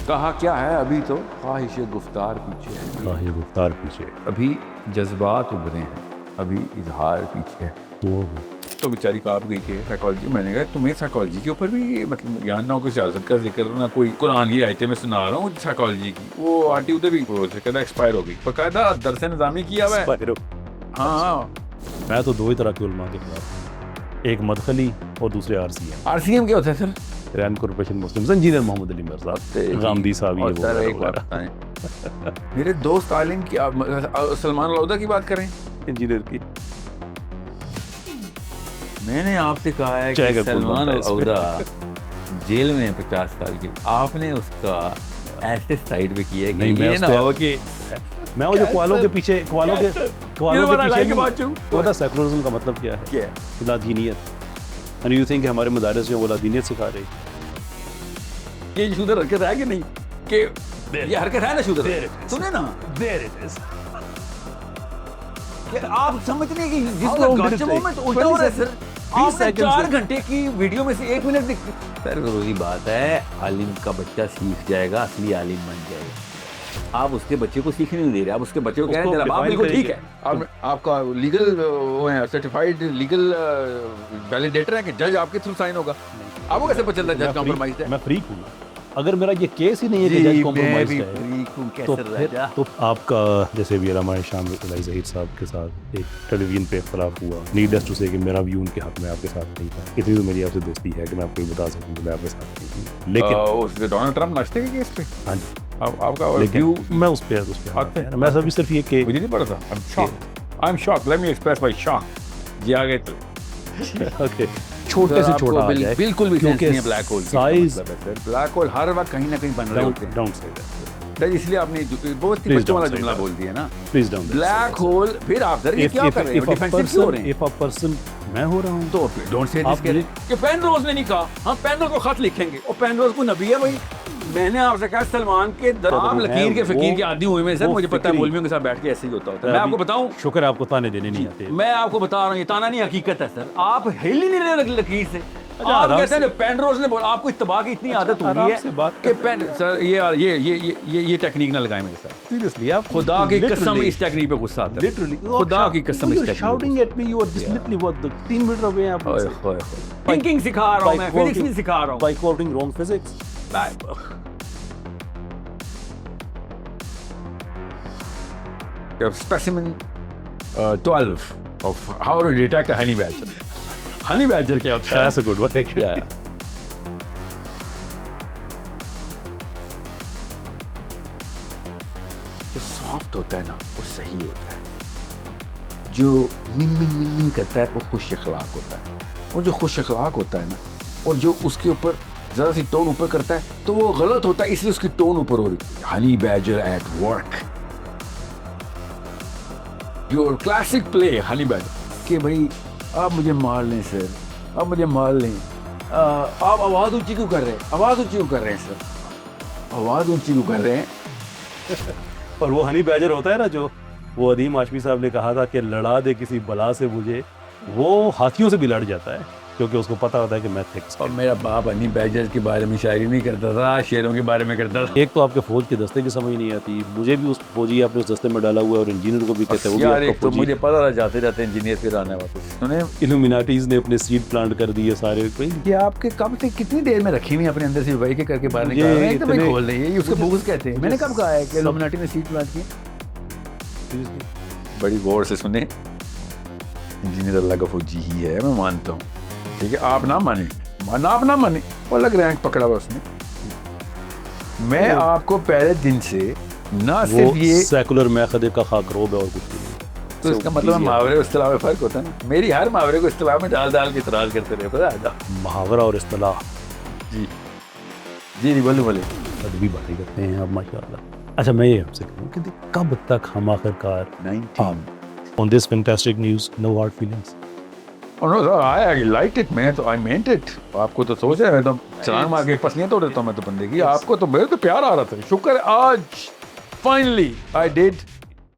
कहा क्या है अभी तो ख्वाहिश गुफ्तार पीछे है, ख्वाहिश गुफ्तार पीछे, अभी जज्बात उभरे हैं, अभी इजहार पीछे है। तो बेचारी काप गई कि साइकोलॉजी, मैंने कहा तुम्हें साइकोलॉजी के ऊपर भी मतलब यहाँ ना कोई सियासत का जिक्र ना कोई कुरान की आयतें मैं सुना रहा हूँ साइकोलॉजी की। वो आंटी उधर भी कहता एक्सपायर हो गई, बकायदा दरस निज़ामी किया हुआ है। हाँ मैं तो दो ही तरह के उलमा के खिलाफ हूँ, एक मदखली और दूसरे RCM। RCM क्या होता है सर? रैन कॉर्पोरेशन मुस्लिम इंजीनियर मोहम्मद अली मिर्जा गांधी साहब, ये सर एक बात बताएं, मेरे दोस्त आलिम की सलमान अलौदा की बात करें, इंजीनियर की। मैंने आपसे कहा है कि सलमान अलौदा जेल में 50 साल की, आपने उसका ऐसे साइड पे किया है कि नहीं, ये ना हो कि मैं वो जो क्वालों के पीछे पता सेकुलरिज्म का मतलब क्या है? क्या? लादीनियत। एंड यू थिंक हमारे मदारस जो वो लादीनियत सिखा रहे हैं? ये शुद्ध हरकत है कि नहीं, कि ये हरकत है ना शुद्ध? सुने ना, आप समझने की जिसको गच्चे मोमेंट उल्टा हो रहा है सर। आपने 4 घंटे की वीडियो में से 1 मिनट दिख सर, जरूरी बात है आलिम का बच्चा सीख जाएगा, असली आलिम बन जाएगा। आप उसके बच्चे को सीखने नहीं दे रहे, आप उसके बच्चे को कह रहे हैं आप बिल्कुल ठीक है, आपका लीगल वो है, सर्टिफाइड लीगल वैलिडेटर है कि जज आपके थ्रू साइन होगा। आपको कैसे पता चलता है जज कॉम्प्रोमाइज्ड है? मैं फ्रीक हूँ, अगर मेरा ये केस ही नहीं है कि जज कॉम्प्रोमाइज्ड है तो आपका जैसे भी हमारे शाम ज़हीर साहब के साथ एक टेलीविजन पे इख्तलाफ हुआ, नीडलेस टू से कि मेरा व्यू उनके हक में आपके साथ नहीं था। इतनी तो मेरी आपसे दोस्ती है कि मैं आपको बता सकूँ कि मैं आपके साथ नहीं हूँ, लेकिन डोनाल्ड ट्रंप नाश्ते के केस पे हाँ जी आपका व्यू मैं उस पे मैं सभी सिर्फ ये कि मुझे नहीं पता था। I am shocked, let me express my shock. जी आगे तो ओके, छोटे से छोटा आ जाए, बिल्कुल भी सेंस नहीं है black hole size. Black hole हर वक्त कहीं ना कहीं बन रहे होते हैं। डाउन साइड है, इसलिए आपने बहुत ही बच्चों वाला जुमला बोल दिया ना, प्लीज डाउन ब्लैक होल। फिर आप सर ये क्या कर रहे हैं, डिफेंसिव क्यों हो रहे हैं? इफ अ पर्सन मैं हो रहा हूं तो डोंट से दिस कि पेनरोज ने नहीं कहा, हम पेनरोज को खत लिखेंगे और पेनरोज को नबी है भाई। मैंने आपसे कहा सलमान के दराम लकीर के फकीर के आदि हुए में सर, मुझे पता है मौलवियों के साथ बैठ के ऐसे ही होता है। मैं आपको बताऊं, शुक्र है आपको ताने देने नहीं आते। मैं आपको बता रहा हूं, ये ताना नहीं हकीकत है सर। आप हिल ही नहीं रहे लकीर से। आप कहते हैं पेनरोज ने बोला, आपको इत्तबा की इतनी आदत हो गई है कि पेन सर ये टेक्निक ना लगाएं मेरे साथ। सीरियसली आप खुदा की कसम इस टेक्निक पे गुस्सा आता है, लिटरली खुदा की कसम इस technique. Shouting at me, you are just literally what the 3 metre away आप। थिंकिंग सिखा रहा हूं मैं, फिजिक्स भी सिखा रहा हूं by quoting wrong physics. Specimen 12 of how to detect a honey badger. Honey badger क्या होता है? That's a good one. Yeah. जो सॉफ्ट होता है ना वो सही होता है, जो मिन करता है वो खुश अखलाक होता है, और जो खुश अखलाक होता है ना और जो उसके ऊपर जरा सी टोन ऊपर करता है तो वो गलत होता है, इसलिए उसकी टोन ऊपर हो रही है। Honey badger at work, your classic play honey badger कि भाई आप मुझे मार लें सर, आप मुझे मार लें, आप आवाज़ ऊंची क्यों कर रहे हैं, आवाज़ ऊंची क्यों कर रहे हैं सर, आवाज़ ऊंची क्यों कर रहे हैं। और वो हनी बैजर होता है ना, जो वो अदीम आशमी साहब ने कहा था कि लड़ा दे किसी बला से मुझे, वो हाथियों से भी लड़ जाता है क्योंकि उसको पता होता है कि मैं थिक। और मेरा बाप हनी बैजर के बारे में शायरी नहीं करता था, शेरों के बारे में करता था। एक तो आपके फौज के दस्ते की समझ नहीं आती, मुझे भी उस फौजी आपने उस दस्ते में डाला हुआ है और इंजीनियर को भी कहते हैं यार, एक तो मुझे पता था जाते जाते इंजीनियर फिर आने वापस। सुने इल्यूमिनाटीज ने अपने सीड प्लांट कर दिए सारे। ये आपके कब से कितनी देर में रखी हुई अपने अंदर से भाई के करके बाहर निकाल रहे हैं, तो भाई खोल रही है, ये उसको बुगस कहते हैं। मैंने कब कहा है कि इल्यूमिनाटी ने सीड प्लांट की? बड़ी गौर से सुने, इंजीनियर अल्लाह का फौजी ही है, मैं मानता हूँ, ठीक है, आप ना माने, आप ना माने, वो अलग रैंक पकड़ा हुआ उसने। मैं आपको पहले दिन से ना सिर्फ ये सेकुलर मैखदे का खाकरोब है और कुछ नहीं, तो इसका मतलब मुहावरे और इस्तिलाह में फर्क होता है ना। मेरी हर मुहावरे को इस्तिलाह में डाल डाल के इतराज करते रहे, पता है मुहावरा और इस्तिलाह। जी जी बोले अदबी बातें करते हैं आप माशाल्लाह। अच्छा, मैं ये आपसे कहूँ कि कब तक हम आखिरकार 19 on this fantastic news, no hard feelings? Oh no, I liked it, मैं तो I meant it। आपको तो सोच है, मैं तो छलांग मार के पसलियां तोड़ देता हूँ मैं तो बंदे की। आपको तो मेरे तो प्यार आ रहा था। शुक्र है आज फाइनली I did